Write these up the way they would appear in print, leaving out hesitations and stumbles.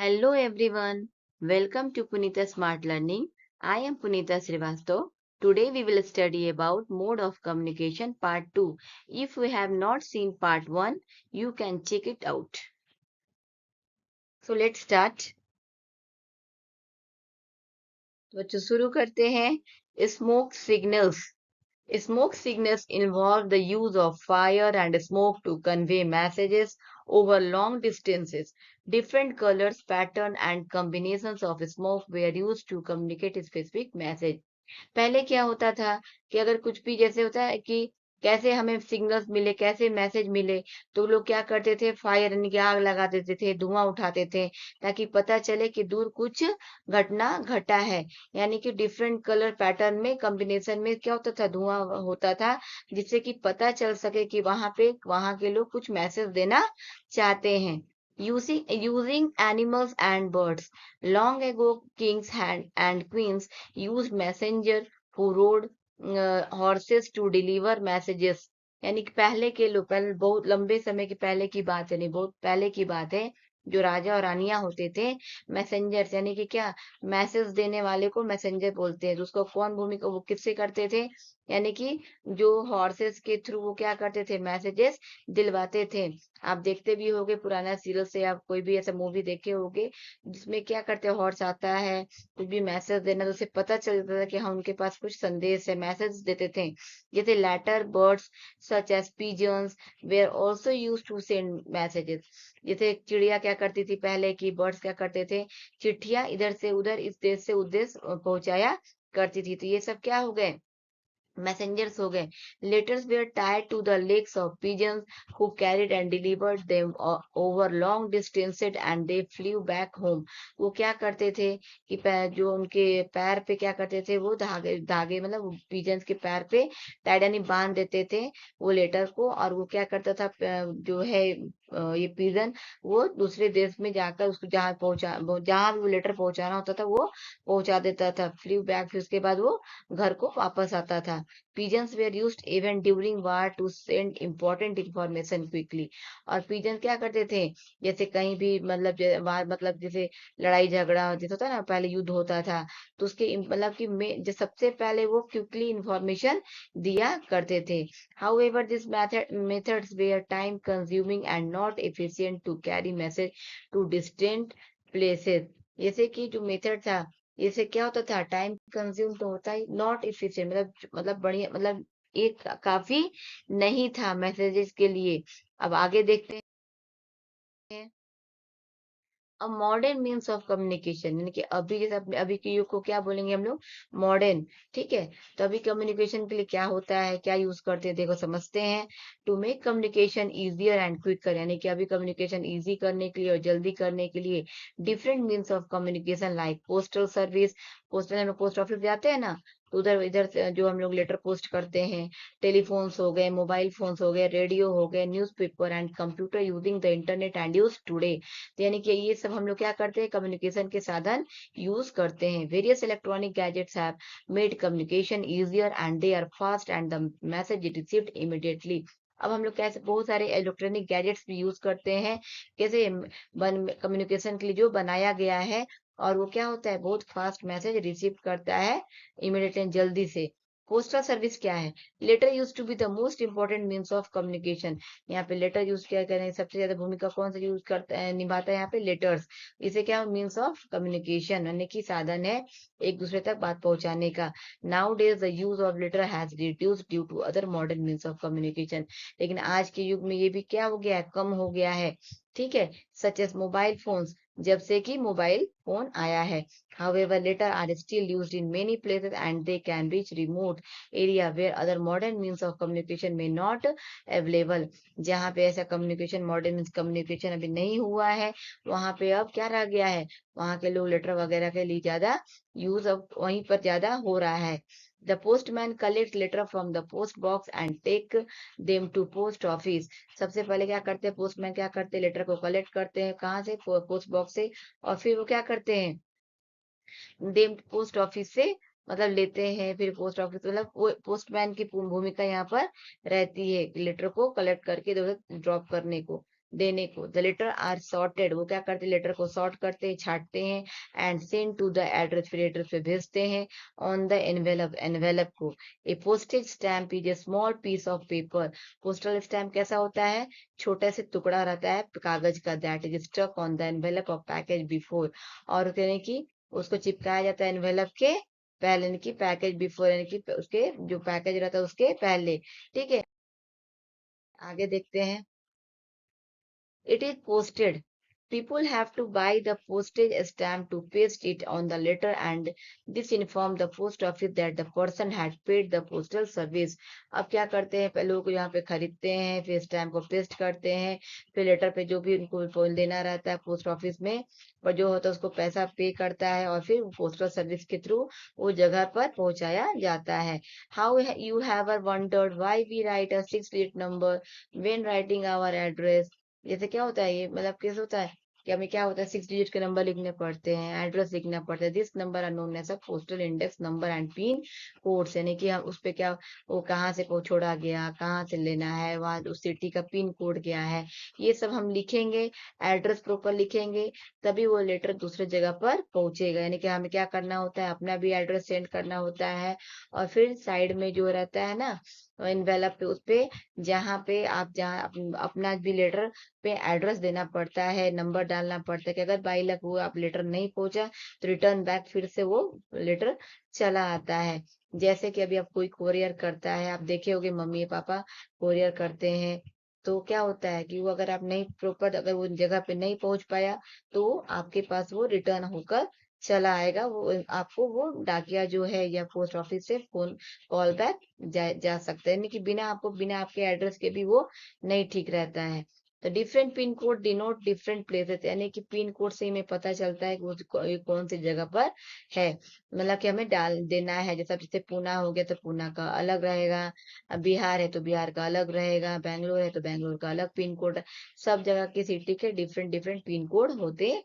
Hello everyone. Welcome to Punita Smart Learning. I am Punita Srivastav. Today we will study about mode of communication part 2. If you have not seen part 1, you can check it out. So let's start. तो शुरू करते हैं smoke signals Smoke signals involve the use of fire and smoke to convey messages over long distances. Different colors, pattern, and combinations of smoke were used to communicate a specific message. पहले क्या होता था कि अगर कुछ भी जैसे होता है कि कैसे हमें सिग्नल्स मिले, कैसे मैसेज मिले, तो लोग क्या करते थे, फायर यानी कि आग लगा देते थे, धुआं उठाते थे, ताकि पता चले कि दूर कुछ घटना घटा है। यानी कि डिफरेंट कलर पैटर्न में कॉम्बिनेशन में क्या होता था, धुआं होता था, जिससे कि पता चल सके कि वहां के लोग कुछ मैसेज देना चाहते हैं। Using animals and birds. Long ago, kings and queens used messenger who rode horses to deliver messages. यानी कि पहले के लोग, पहले बहुत लंबे समय के पहले की बात है, नहीं बहुत पहले की बात है, जो राजा और रानियां होते थे, मैसेंजर्स यानी कि क्या, मैसेज देने वाले को मैसेंजर बोलते हैं। तो उसको कौन भूमिका वो किससे करते थे, यानी कि जो हॉर्सेस के थ्रू वो क्या करते थे, मैसेजेस दिलवाते थे। आप देखते भी होगे पुराना सीरियल से, आप कोई भी ऐसा मूवी देखे होगे जिसमें क्या करते हैं, हॉर्स आता है, कुछ भी मैसेज देना, तो उसे पता चल जाता था कि हाँ उनके पास कुछ संदेश है, मैसेज देते थे। जैसे letter birds such as pigeons were also used to send messages. जैसे चिड़िया क्या करती थी पहले की, बर्ड्स क्या करते थे, चिट्ठियां इधर से उधर, इस देश से उस देश पहुंचाया करती थी। तो ये सब क्या हो गए, messengers हो गए। Letters were tied to the legs of pigeons who carried and delivered them over long distances and they flew back home. वो क्या करते थे कि जो उनके पैर पे क्या करते थे, वो धागे धागे मतलब पिजन्स के पैर पे टाइड यानी बांध देते थे वो लेटर को, और वो क्या करता था, जो है ये पिजन, वो दूसरे देश में जाकर उसको जहाँ भी वो लेटर पहुंचाना होता था वो पहुंचा देता था। फ्लू बैक, फिर उसके बाद वो घर को वापस आता था। Pigeons were used even during war to send important information quickly. और pigeons क्या करते थे, जैसे कहीं भी मतलब वार मतलब जैसे लड़ाई झगड़ा जैसे होता है ना, पहले युद्ध होता था, तो उसके मतलब कि जो सबसे पहले वो क्विकली इंफॉर्मेशन दिया करते थे। However, these methods were time consuming and not efficient to carry message to distant places. जैसे कि जो मेथड था, इससे क्या होता था, टाइम कंज्यूम तो होता ही, नॉट इफिशिएंट मतलब बढ़िया, मतलब एक काफी नहीं था मैसेजेस के लिए। अब आगे देखते हैं, a modern means of communication, यानी कि अभी जैसे अभी के युग को क्या बोलेंगे हम लोग, मॉडर्न। ठीक है, तो अभी कम्युनिकेशन के लिए क्या होता है, क्या यूज करते हैं, देखो समझते हैं। To make communication easier and quicker, यानी कि अभी कम्युनिकेशन इजी करने के लिए और जल्दी करने के लिए different means of communication like postal service. Postal हम लोग पोस्ट ऑफिस जाते हैं ना, तो उधर इधर से जो हम लोग लेटर पोस्ट करते हैं। टेलीफोन्स हो गए, मोबाइल फोन्स हो गए, रेडियो हो गए, newspaper and computer using the internet and use today. तो यानी कि ये सब हम लोग क्या करते हैं, कम्युनिकेशन के साधन यूज करते हैं। Various electronic gadgets have made communication easier and they are fast and the message received immediately. अब हम लोग कैसे बहुत सारे इलेक्ट्रॉनिक गैजेट्स भी यूज करते हैं, कैसे कम्युनिकेशन के लिए जो बनाया गया है, और वो क्या होता है, बहुत फास्ट मैसेज रिसीव करता है इमीडिएटली, जल्दी से। पोस्टल सर्विस क्या है, letter use to be the most important means of communication. यहाँ पे लेटर यूज क्या करें, सबसे ज्यादा भूमिका कौन सा यूज करता है, निभाता है यहाँ पे, लेटर्स। इसे क्या मीन्स ऑफ कम्युनिकेशन यानी कि साधन है एक दूसरे तक बात पहुंचाने का। Nowadays the use of letter has reduced due to other modern means of communication. लेकिन आज के युग में ये भी क्या हो गया है, कम हो गया है। ठीक है, सच एस मोबाइल फोन्स, जब से कि मोबाइल फोन आया है। However, letter are still used in many places and they can reach remote area where other modern means of communication may not available. जहाँ पे ऐसा कम्युनिकेशन, मॉडर्न मीन्स कम्युनिकेशन अभी नहीं हुआ है, वहां पे अब क्या रह गया है, वहां के लोग लेटर वगैरह के लिए ज्यादा यूज अब वहीं पर ज्यादा हो रहा है। The postman collects letter from the post box and take them to post office. सबसे पहले क्या करते हैं, पोस्टमैन क्या करते हैं, लेटर को कलेक्ट करते हैं, कहाँ से, पोस्ट बॉक्स से, और फिर वो क्या करते हैं, देम पोस्ट ऑफिस से मतलब लेते हैं। फिर पोस्ट ऑफिस मतलब वो पोस्टमैन की भूमिका यहाँ पर रहती है, लेटर को कलेक्ट करके इधर ड्रॉप करने को। देने को। द लेटर आर सॉर्टेड, वो क्या करते हैं, लेटर को सॉर्ट करते हैं, छांटते हैं, and send to the address, फिर एड्रेस पे भेजते हैं। ऑन द एनवेलप, एनवेलप को। A postage stamp is a small piece of paper, postal stamp कैसा होता है, छोटा से टुकड़ा रहता है कागज का, that is stuck on the envelope of package before, और कहने की उसको चिपकाया जाता है एनवेलप के पहले, यानी कि पैकेज बिफोर, यानी कि उसके जो पैकेज रहता है उसके पहले। ठीक है, आगे देखते हैं। It is posted. People have to buy the postage stamp to paste it on the letter, and this informed the post office that the person had paid the postal service. अब क्या करते हैं, पहले लोग यहाँ पे खरीदते हैं, फिर स्टैम्प को पेस्ट करते हैं, फिर लेटर पे जो भी उनको देना रहता है पोस्ट ऑफिस में, और जो होता है उसको पैसा पे करता है, और फिर पोस्टल सर्विस के थ्रू वो जगह पर पहुंचाया जाता है। How you have wondered why we write a 6 digit number when writing our address? जैसे क्या होता है, ये मतलब कैसे होता है कि हमें क्या होता है, 6 digit के नंबर लिखने पड़ते हैं, एड्रेस लिखना पड़ता है। This number are known as a postal index number and pin codes, यानी कि हम उस पे क्या, वो कहाँ से को छोड़ा गया, कहाँ से लेना है, वहाँ उस सिटी का पिन कोड क्या है, ये सब हम लिखेंगे, एड्रेस प्रॉपर लिखेंगे, तभी वो लेटर दूसरे जगह पर पहुंचेगा। यानी कि हमें क्या करना होता है, अपना भी एड्रेस सेंड करना होता है, और फिर साइड में जो रहता है ना इनवेलप पे, उस पे जहाँ पे आप जहाँ अपना भी लेटर पे एड्रेस देना पड़ता है, नंबर डालना पड़ता है, कि अगर बाई लक वो आप लेटर नहीं पहुंचा तो रिटर्न बैक फिर से वो लेटर चला आता है। जैसे कि अभी आप कोई कोरियर करता है, आप देखे होंगे मम्मी पापा कोरियर करते हैं, तो क्या होता है कि वो अगर आप नहीं प्रॉपर, अगर वो जगह पे नहीं पहुंच पाया, तो आपके पास वो रिटर्न होकर चला आएगा, वो आपको वो डाकिया जो है या पोस्ट ऑफिस से फोन कॉल बैक जा सकता है, यानी कि बिना आपको, बिना आपके एड्रेस के भी वो नहीं ठीक रहता है। तो different pin code denote different places, यानी कि पिन कोड से हमें पता चलता है कि वो कौन सी जगह पर है, मतलब कि हमें डाल देना है। जैसे पूना हो गया तो पूना का अलग रहेगा, अब बिहार है तो बिहार का अलग रहेगा, बैंगलोर है तो बैंगलोर का अलग पिन कोड, सब जगह की सिटी के डिफरेंट डिफरेंट पिन कोड होते हैं।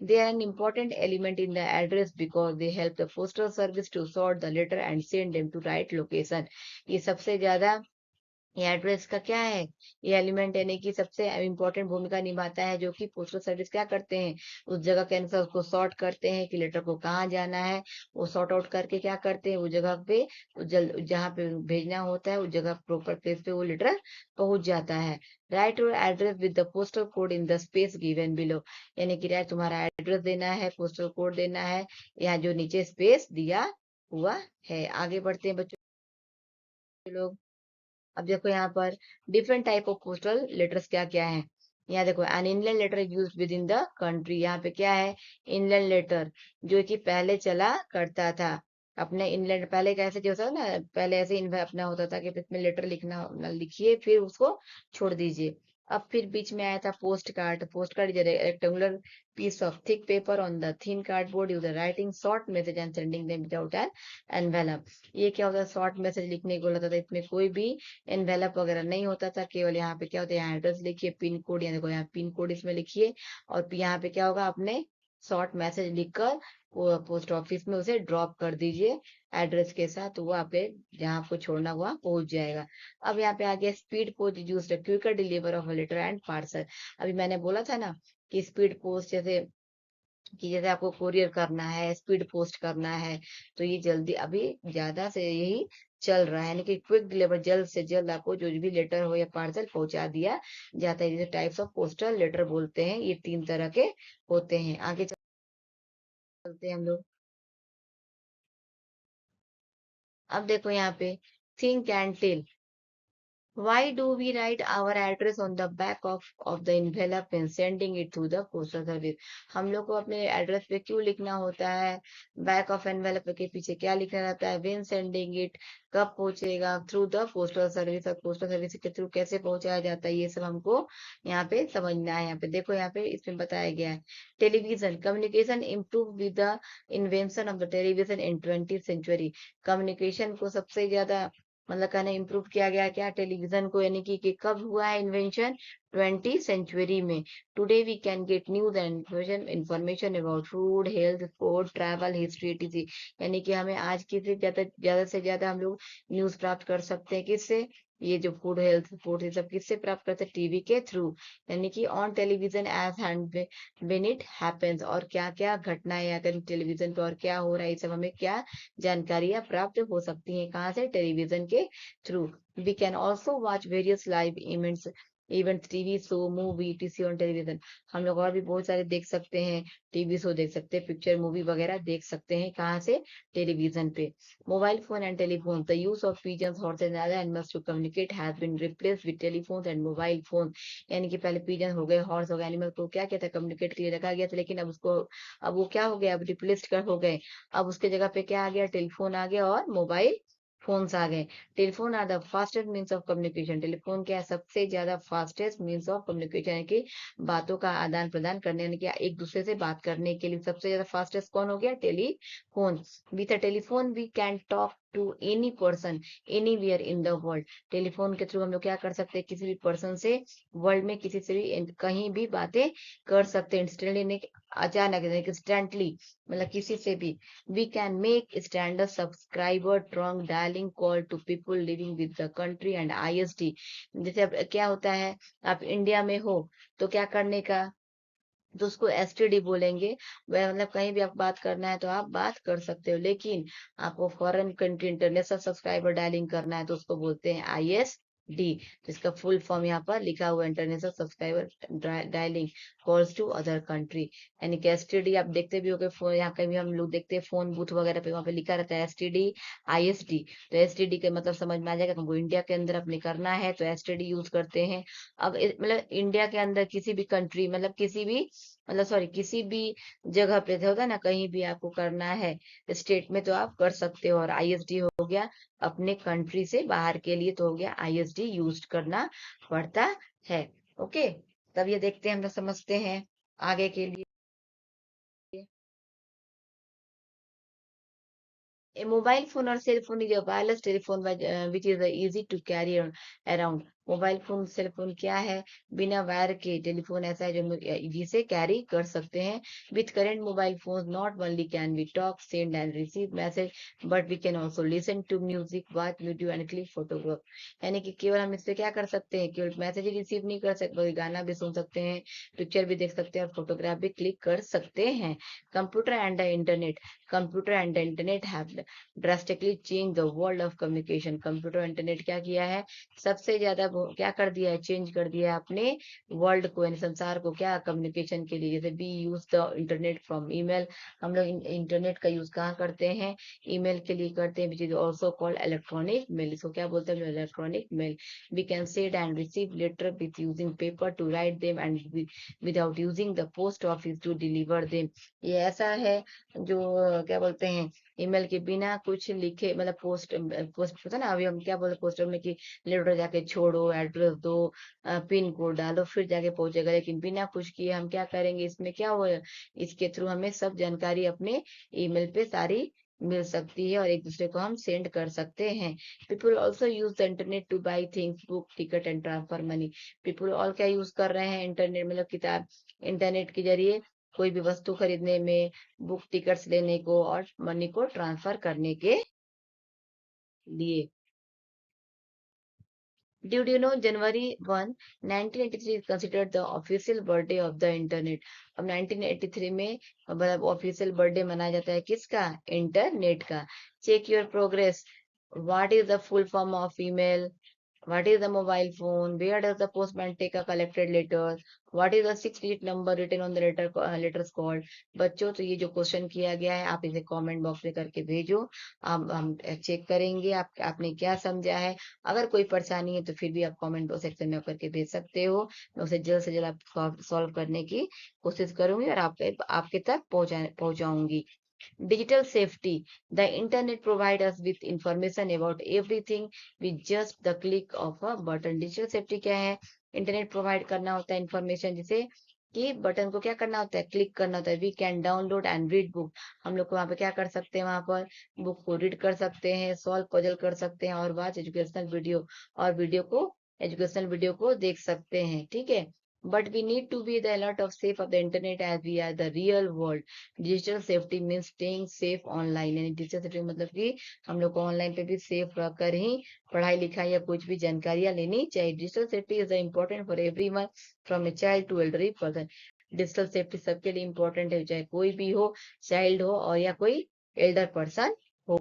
They are an important element in the address because they help the postal service to sort the letter and send them to right location. ये सबसे ज्यादा, ये एड्रेस का क्या है, ये एलिमेंट, यानी कि सबसे इम्पोर्टेंट भूमिका निभाता है, जो कि पोस्टल सर्विस क्या करते हैं, उस जगह के अनुसार उसको सॉर्ट करते हैं कि लेटर को कहाँ जाना है, वो सॉर्ट आउट करके क्या करते हैं, वो जगह पे जहाँ पे भेजना होता है उस जगह प्रॉपर प्लेस पे वो लेटर पहुंच जाता है। Right your address with the postal code in the space given below, यानी कि राइट तुम्हारा एड्रेस देना है, पोस्टल कोड देना है, यहाँ जो नीचे स्पेस दिया हुआ है। आगे बढ़ते हैं बच्चों लोग। अब देखो यहाँ पर different type of postal letters क्या क्या है। यहाँ देखो, an inland letter use within the country, यहाँ पे क्या है, इनलैंड लेटर, जो कि पहले चला करता था। अपने इनलैंड पहले कैसे जो था ना, पहले ऐसे अपना होता था कि इसमें लेटर लिखना, लिखिए फिर उसको छोड़ दीजिए। अब फिर बीच में आया था post card. Post card is rectangular piece of thick paper on the thin cardboard used writing short message and sending them without an envelope। ये क्या होता है, शॉर्ट मैसेज लिखने को होता था, इसमें कोई भी एनवेलप वगैरह नहीं होता था, केवल यहाँ पे क्या होता है, यहाँ एड्रेस लिखिए, पिन कोड, यहाँ देखो यहाँ पिन कोड इसमें लिखिए, और यहाँ पे क्या होगा, आपने शॉर्ट मैसेज लिखकर वो पोस्ट ऑफिस में उसे ड्रॉप कर दीजिए एड्रेस के साथ, तो वो आपके जहाँ आपको छोड़ना वहाँ पहुंच जाएगा। अब यहाँ पे आ गया speed post use quicker deliver of letter and parcel. अभी मैंने बोला था ना कि स्पीड पोस्ट जैसे कि जैसे आपको कोरियर करना है, स्पीड पोस्ट करना है, तो ये जल्दी अभी ज्यादा से यही चल रहा है, यानी कि क्विक डिलीवर, जल्द से जल्द आपको जो भी लेटर हो या पार्सल पहुंचा दिया जाता है। जैसे टाइप्स ऑफ पोस्टल लेटर बोलते हैं, ये 3 तरह के होते हैं। आगे चलते हैं हम लोग। अब देखो यहाँ पे think and tell. Why do we write our address on the back of the envelope and sending it to the postal service? हम लोग को अपने एड्रेस पे क्यों लिखना होता है, बैक ऑफ एनवेलप के पीछे क्या लिखना रहता है, when sending it, कब पहुंचेगा, थ्रू द पोस्टल सर्विस, और पोस्टल सर्विस के थ्रू कैसे पहुंचाया जाता है, ये सब हमको यहाँ पे समझना है। यहाँ पे देखो, यहाँ पे इसमें बताया गया है। Television communication improve with the invention of the television in 20th century। Communication को सबसे ज्यादा मतलब कहना इम्प्रूव किया गया क्या, टेलीविजन को, यानी कि कब हुआ है इन्वेंशन, 20 सेंचुरी में। Today we can get news and information about food, health, sport, travel, history, etc. यानी कि हमें आज की से ज्यादा से ज्यादा हम लोग न्यूज प्राप्त कर सकते हैं। किससे? ये जो फूड, हेल्थ, स्पोर्ट, ये सब किससे प्राप्त करते हैं? टीवी के थ्रू। यानी कि on television as hand when it happens, और क्या क्या घटनाएं अगर टेलीविजन पे और क्या हो रहा है, ये सब हमें क्या जानकारियां प्राप्त हो सकती हैं, कहाँ से? टेलीविजन के through. We can also watch various live events, TV show, movie, टीसी ऑन टेलीविजन। हम लोग और भी बहुत सारे देख सकते हैं, टीवी शो देख सकते हैं, पिक्चर, मूवी वगैरह देख सकते हैं, कहाँ से? टेलीविजन पे। Mobile phone and telephone, the use of pigeons, horses and other animals to communicate has been replaced with telephones and mobile phones। यानी कि पहले पिजन हो गए, हॉर्स हो गए, एनिमल को क्या कहता है, कम्युनिकेट के लिए रखा गया था, लेकिन अब उसको, अब वो क्या हो गया, अब रिप्लेस्ड कर हो गए। अब उसके जगह पे क्या आ गया? टेलीफोन आ गया और मोबाइल फोन्स आ गए। Telephone are the fastest means of communication. Telephone क्या है? सबसे ज्यादा फास्टेस्ट मीन्स ऑफ कम्युनिकेशन, यानी कि बातों का आदान प्रदान करने, यानी कि एक दूसरे से बात करने के लिए सबसे ज्यादा फास्टेस्ट कौन हो गया? Telephone. With a telephone we can talk to any person anywhere in the world. Telephone के थ्रू हम लोग क्या कर सकते हैं? किसी भी पर्सन से, वर्ल्ड में किसी से भी कहीं भी बातें कर सकते हैं। इंस्टेंटली, अचानक, इंस्टेंटली, मतलब किसी से भी। We can make standard subscriber trunk dialing call to people living with the country and ISD। जैसे अब क्या होता है, आप इंडिया में हो तो क्या करने का? तो उसको एसटीडी बोलेंगे। वह मतलब कहीं भी आप बात करना है तो आप बात कर सकते हो, लेकिन आपको foreign country international subscriber dialling करना है तो उसको बोलते हैं आईएसडी। तो इसका फुल फॉर्म यहाँ पर लिखा हुआ है, international subscriber dialling calls to other country. यानी कि एसटीडी आप देखते भी होगे, फोन यहाँ कहीं भी हम लोग देखते हैं फोन बूथ वगैरह पे, वहाँ पे लिखा रहता है एसटीडी, आईएसडी। तो एसटीडी का मतलब समझ में आ जाएगा, तुमको इंडिया के अंदर अपने करना है तो एसटीडी यूज करते हैं। अब मतलब इंडिया के अंदर किसी भी कंट्री, मतलब किसी भी, मतलब सॉरी, किसी भी जगह पे होता है ना, कहीं भी आपको करना है स्टेट में तो आप कर सकते हो। और आईएसडी हो गया अपने कंट्री से बाहर के लिए, तो हो गया आईएसडी यूज करना पड़ता है। ओके, तब ये देखते हैं, हम लोग समझते हैं आगे के लिए। A mobile phone or cell phone is a wireless telephone which is easy to carry around। Mobile phone, cell phone क्या है? बिना वायर के टेलीफोन ऐसा है जो जिसे कैरी कर सकते हैं। With current mobile phone not only can we talk, send and receive message, but we can also listen to music, watch video and click photograph. यानी कि केवल हम इससे क्या कर सकते हैं? केवल मैसेज ही रिसीव नहीं कर सकते, बल्कि गाना भी सुन सकते हैं, पिक्चर भी देख सकते हैं और फोटोग्राफ भी क्लिक कर सकते हैं। Computer and the internet, computer and the internet have drastically change the world of communication. Computer internet क्या किया है? सबसे ज्यादा क्या कर दिया है? चेंज कर दिया है अपने वर्ल्ड को, यानी संसार को, क्या? कम्युनिकेशन के लिए। जैसे we use the internet from email, हम लोग इंटरनेट का यूज कहाँ करते हैं? ईमेल के लिए करते हैं, which is also called electronic mail. इसको क्या बोलते हैं? Electronic mail. We can send and receive letter with using paper to write them and without using the post office to deliver them. ये ऐसा है जो क्या बोलते हैं, ईमेल के बिना कुछ लिखे, मतलब पोस्ट पोस्ट होता है ना, अभी हम क्या बोलते हैं पोस्टर में कि लेटर जाके छोड़ो, एड्रेस दो, पिन कोड डालो, फिर जाके पहुंचेगा। लेकिन बिना कुछ किए हम क्या करेंगे? इसमें क्या हो, इसके थ्रू हमें सब जानकारी अपने ईमेल पे सारी मिल सकती है और एक दूसरे को हम सेंड कर सकते हैं। People also use the internet two by things, book, ticket and transfer money. People all क्या यूज कर रहे हैं? इंटरनेट, मतलब किताब, इंटरनेट के जरिए कोई भी वस्तु खरीदने में, बुक, टिकट्स लेने को और मनी को ट्रांसफर करने के लिए। Did you know January 1, 1983 is considered the official birthday of the internet। अब 1983 में मतलब ऑफिशियल बर्थडे मनाया जाता है किसका? इंटरनेट का। Check your progress, what is the full form of email, what is the mobile phone, where does the postman take a collected letter, what is the 6 digit number written on the letters called। बच्चों, तो ये जो question किया गया है आप इसे comment box में करके भेजो। हम चेक करेंगे आपने क्या समझा है। अगर कोई परेशानी है तो फिर भी आप कमेंट बॉक्स सेक्शन में करके भेज सकते हो। मैं उसे जल्द से जल्द आप सॉल्व करने की कोशिश करूंगी और आपके तक पहुंचाऊंगी। Digital safety, the internet provides us with information about everything with just the click of a button। Digital safety क्या है? इंटरनेट प्रोवाइड करना होता है इंफॉर्मेशन, जिसे कि बटन को क्या करना होता है? क्लिक करना होता है। We can download and read book, हम लोग को वहाँ पे क्या कर सकते हैं? वहां पर बुक को रीड कर सकते हैं, सॉल्व पजल कर सकते हैं और वॉच एजुकेशनल वीडियो, और वीडियो को एजुकेशनल वीडियो को देख सकते हैं, ठीक है। But we need to be the alert of safe of the internet as we are the real world. Digital safety means staying safe online, यानी डिजिटल सेफ्टी मतलब कि हम लोग को ऑनलाइन पे भी सेफ रहकर ही पढ़ाई लिखाई या कुछ भी जानकारियां लेनी चाहिए। Digital safety is important for everyone from a child to elderly person. Digital safety सबके लिए इम्पोर्टेंट है, चाहे कोई भी हो, चाइल्ड हो और या कोई एल्डर पर्सन हो।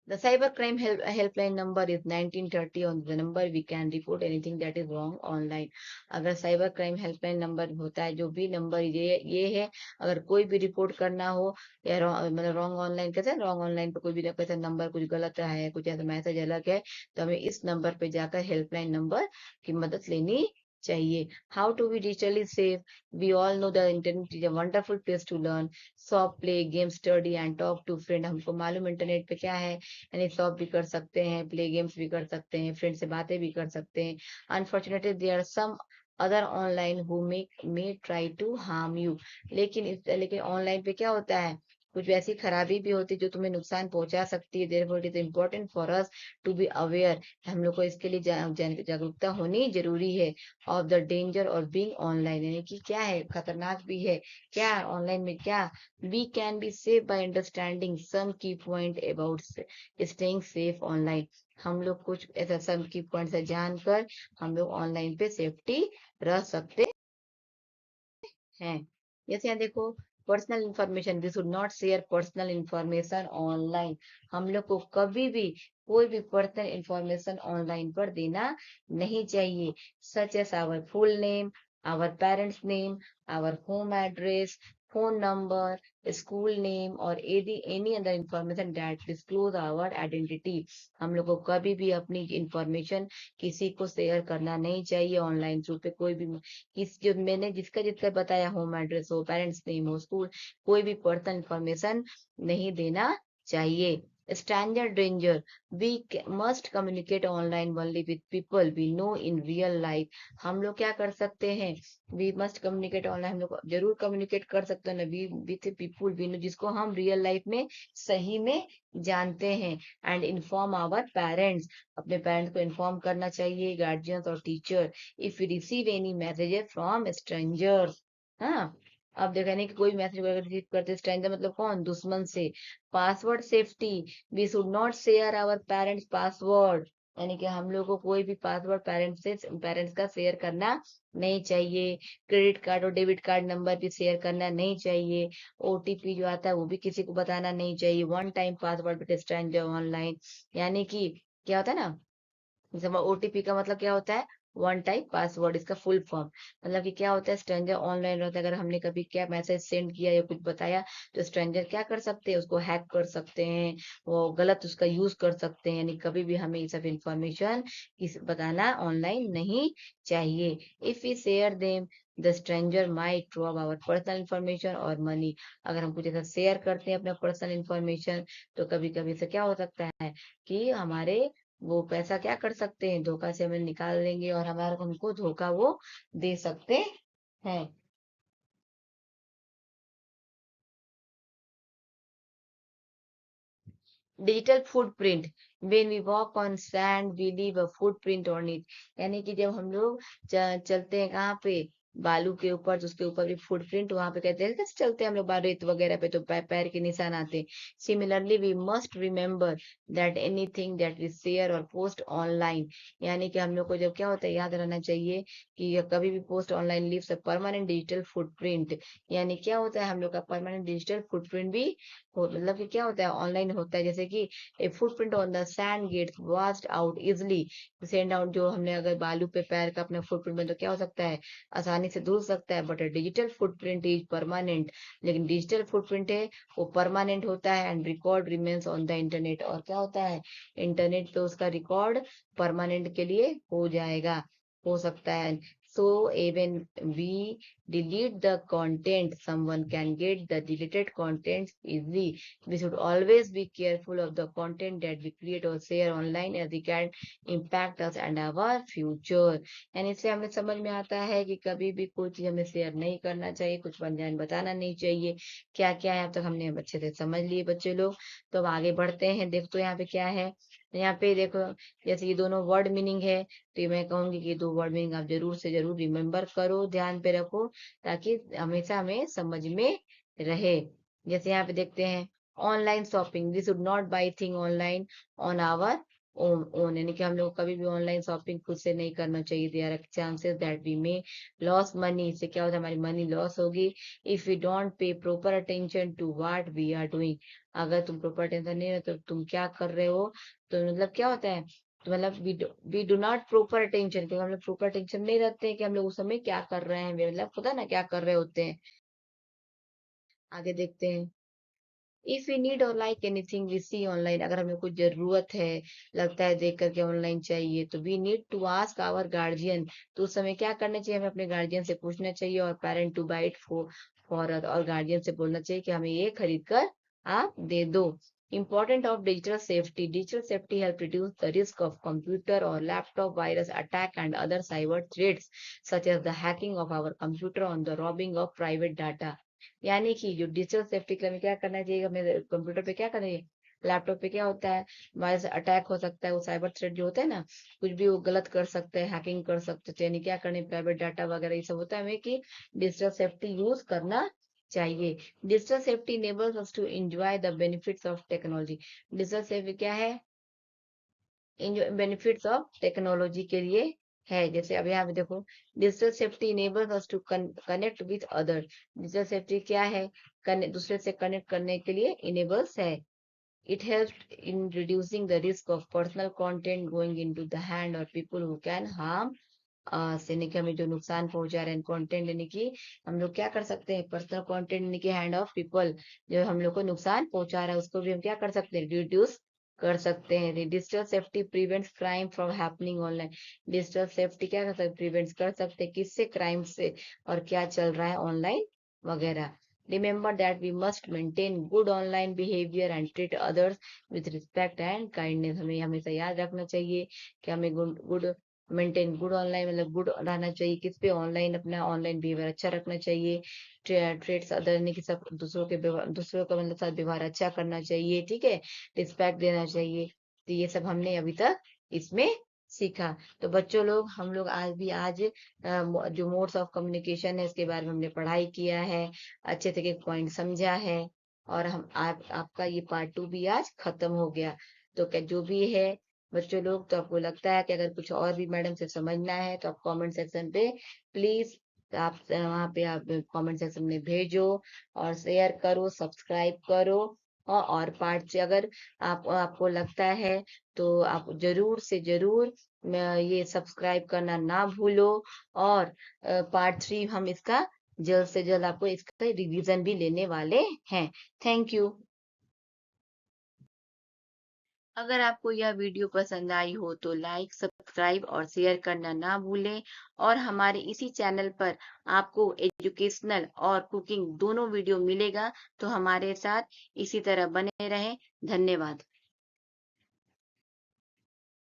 The cybercrime helpline number is 1930. On the number we can report anything that is wrong online. अगर साइबर क्राइम हेल्पलाइन नंबर होता है, जो भी नंबर ये है, अगर कोई भी रिपोर्ट करना हो या मतलब रॉन्ग ऑनलाइन, कहते हैं रॉन्ग ऑनलाइन पे कोई भी कहते हैं नंबर कुछ गलत है, कुछ ऐसा मैसेज अलग है, तो हमें इस नंबर पे जाकर हेल्पलाइन नंबर की मदद लेनी चाहिए। How to be digitally safe? We all know the internet is a wonderful place to learn, shop, play, game, study and talk to friend. हमको मालूम इंटरनेट पे क्या है, यानी शॉप भी कर सकते हैं, प्ले गेम्स भी कर सकते हैं, फ्रेंड से बातें भी कर सकते हैं। Unfortunately there are some other online who may try to harm you. लेकिन ऑनलाइन पे क्या होता है, कुछ वैसी खराबी भी होती है जो तुम्हें नुकसान पहुंचा सकती है। Therefore it is important for us to be aware. हम लोग को इसके लिए जागरूकता होनी जरूरी है। ऑफ द डेंजर और बीइंग ऑनलाइन, यानी कि क्या है, खतरनाक भी है क्या ऑनलाइन में, क्या we can be safe by understanding some key point about staying safe online. हम लोग कुछ ऐसा सम की पॉइंट से जानकर हम लोग ऑनलाइन पे सेफ्टी रह सकते हैं। जैसे यहाँ देखो, personal information, we should not share personal information online. हम लोग को कभी भी कोई भी पर्सनल इंफॉर्मेशन ऑनलाइन पर देना नहीं चाहिए, such as our full name, our parents name, our home address, phone number, school name और any other information that disclose our identity. हम लोग को कभी भी अपनी इंफॉर्मेशन किसी को शेयर करना नहीं चाहिए ऑनलाइन थ्रू पे। कोई भी किस जो मैंने जिसका जिसका बताया, होम एड्रेस हो, पेरेंट्स नेम हो, स्कूल, कोई भी पर्सनल इंफॉर्मेशन नहीं देना चाहिए। Stranger danger, we must communicate online only with people we know in real life. हम लोग क्या कर सकते हैं, वी मस्ट कम्युनिकेट ऑनलाइन, हम लोग जरूर कम्युनिकेट कर सकते हैं ना, we with people we know, जिसको हम रियल लाइफ में सही में जानते हैं। एंड इन्फॉर्म आवर पेरेंट्स, अपने पेरेंट्स को इन्फॉर्म करना चाहिए, गार्जियंस और teacher, if you receive any messages from strangers. हाँ, अब देखा नहीं कि कोई मैसेज वगैरह रिसीव करते स्ट्रेंजर मतलब कौन, दुश्मन से। Password safety, we should not share our parents password, यानी कि हम लोग को कोई भी पासवर्ड पेरेंट्स का शेयर करना नहीं चाहिए। क्रेडिट कार्ड और डेबिट कार्ड नंबर भी शेयर करना नहीं चाहिए। ओटीपी जो आता है वो भी किसी को बताना नहीं चाहिए। One time password with stranger online, यानी कि क्या होता है ना, जैसे ओटीपी का मतलब क्या होता है, वन टाइम पासवर्ड, इसका फुल फॉर्म। मतलब कि क्या होता है, स्ट्रेंजर ऑनलाइन रहता है, अगर हमने कभी क्या मैसेज सेंड किया या कुछ बताया, तो स्ट्रेंजर क्या कर सकते हैं, उसको हैक कर सकते हैं, वो गलत उसका यूज कर सकते हैं। यानी कभी भी हमें ये सब इंफॉर्मेशन बताना ऑनलाइन नहीं चाहिए। If we share them the stranger might rob our personal information और मनी। अगर हम कुछ ऐसा शेयर करते हैं अपना पर्सनल इंफॉर्मेशन, तो कभी कभी से क्या हो सकता है कि हमारे वो पैसा क्या कर सकते हैं, धोखा से हमें निकाल लेंगे और हमारा उनको धोखा वो दे सकते हैं। Digital footprint, when we walk on sand we leave a footprint on it. यानी कि जब हम लोग चलते हैं कहाँ पे, बालू के ऊपर, तो उसके ऊपर भी फुटप्रिंट, वहां पे कहते हैं कैसे चलते हैं हम लोग रेत वगैरह पे, तो पैर के निशान आते हैं। Similarly we must remember that anything that we share और पोस्ट ऑनलाइन, यानी कि हम लोग को जब क्या होता है, याद रहना चाहिए कि ये कभी भी post online leaves a permanent digital footprint. यानी क्या होता है, हम लोग का परमानेंट डिजिटल फुटप्रिंट भी मतलब कि क्या होता है, ऑनलाइन होता है। जैसे कि a footprint on the sand gets washed out easily, send out, जो हमने अगर बालू पे पैर का अपना फुटप्रिंट में, तो क्या हो सकता है, आसानी से धुल सकता है। But digital footprint is permanent, लेकिन डिजिटल फुटप्रिंट है वो परमानेंट होता है। And record remains on the internet, और क्या होता है, इंटरनेट पे उसका रिकॉर्ड परमानेंट के लिए हो जाएगा, हो सकता है। So even we delete the content. Someone can get the deleted contents easily. We should always be careful of the content that we create or share online as it can impact us and our future. यानी इससे हमें समझ में आता है कि कभी भी कोई चीज हमें शेयर नहीं करना चाहिए, कुछ अनजान बताना नहीं चाहिए। क्या क्या है अब तक हमने अच्छे से समझ लिए बच्चे लोग। तो अब आगे बढ़ते हैं। देखो तो यहाँ पे क्या है, यहाँ पे देखो जैसे ये दोनों वर्ड मीनिंग है, तो ये मैं कहूंगी कि 2 वर्ड मीनिंग आप जरूर से जरूर रिमेम्बर करो, ध्यान पे रखो, ताकि हमेशा हमें समझ में रहे। जैसे यहाँ पे देखते हैं online shopping, we should not buy thing online on our own, यानी कि हम लोग कभी भी ऑनलाइन शॉपिंग खुद से नहीं करना चाहिए। There are chances that we may loss money, इससे क्या होता है हमारी मनी लॉस होगी। If we don't pay proper attention to what we are doing, अगर तुम प्रॉपर अटेंशन नहीं है तो तुम क्या कर रहे हो, तो मतलब क्या होता है, तो मतलब we do not proper attention, क्योंकि हम लोग प्रॉपर अटेंशन नहीं रखते हैं कि हम लोग उस समय क्या कर रहे हैं, मतलब पता ना क्या कर रहे होते हैं। आगे देखते हैं। इफ वी नीड और like anything we see online, अगर हमें कुछ जरूरत है, लगता है देख करके ऑनलाइन चाहिए, तो we need to ask our guardian, तो उस समय क्या करना चाहिए, हमें अपने गार्जियन से पूछना चाहिए, और पेरेंट टू बाइट फॉर और गार्जियन से बोलना चाहिए कि हमें ये खरीद कर आप दे दो। Important of digital safety. Digital safety help reduce the risk of computer or laptop virus attack and other cyber threats, such as the hacking of our computer and the robbing of private data. यानी कि जो digital safety के लिए हमें क्या करना चाहिए, हमें कंप्यूटर पे क्या करना चाहिए, लैपटॉप पे क्या होता है, हमारे से अटैक हो सकता है, वो साइबर थ्रेट जो होता है ना, कुछ भी वो गलत कर सकते हैं, हैकिंग कर सकते हैं, तो यानी क्या करने, प्राइवेट डाटा वगैरह ये सब होता है, हमें कि डिजिटल सेफ्टी यूज करना चाहिए। Digital safety enables us to enjoy the benefits of technology. Digital safety क्या है, बेनिफिट्स ऑफ टेक्नोलॉजी के लिए है। जैसे अब यहाँ पे देखो, digital safety enables us to connect with other, digital safety क्या है, दूसरे से कनेक्ट करने के लिए इनेबल्स है। It helps in reducing the risk of personal content going into the hand or people who can harm यानी कि हमें जो नुकसान पहुंचा रहे हैं कंटेंट, यानी कि हम लोग क्या कर सकते हैं, पर्सनल कंटेंट यानी कि हैंड ऑफ पीपल जो हम लोग को नुकसान पहुंचा रहा है, उसको भी हम क्या कर सकते हैं, रिड्यूस कर सकते हैं। Digital safety prevents crime from happening online, digital safety क्या कर सकते, प्रिवेंट कर सकते हैं किससे, क्राइम से, और क्या चल रहा है ऑनलाइन वगैरह। Remember that we must maintain good online behavior and treat others with respect and kindness. हमें हमेशा याद रखना चाहिए कि हमें गुड मेंटेन गुड ऑनलाइन, मतलब गुड रहना चाहिए किस पे, ऑनलाइन, अपना ऑनलाइन बिहेवियर अच्छा रखना चाहिए। ट्रेड्स अदर यानी कि सब दूसरों का मतलब साथ व्यवहार अच्छा करना चाहिए, ठीक है, रिस्पेक्ट देना चाहिए। तो ये सब हमने अभी तक इसमें सीखा। तो बच्चों लोग, हम लोग आज जो मोड्स ऑफ कम्युनिकेशन है इसके बारे में हमने पढ़ाई किया है, अच्छे से एक पॉइंट समझा है, और हम आपका ये पार्ट 2 भी आज खत्म हो गया। तो क्या जो भी है बच्चों लोग, तो आपको लगता है कि अगर कुछ और भी मैडम से समझना है तो आप कमेंट सेक्शन पे प्लीज, आप वहाँ पे आप कमेंट सेक्शन में भेजो, और शेयर करो, सब्सक्राइब करो। और पार्ट से अगर आपको लगता है तो आप जरूर से जरूर ये सब्सक्राइब करना ना भूलो। और पार्ट 3 हम इसका जल्द से जल्द आपको इसका रिवीजन भी लेने वाले हैं। Thank you. अगर आपको यह वीडियो पसंद आई हो तो लाइक, सब्सक्राइब और शेयर करना ना भूलें, और हमारे इसी चैनल पर आपको एजुकेशनल और कुकिंग दोनों वीडियो मिलेगा, तो हमारे साथ इसी तरह बने रहें। धन्यवाद।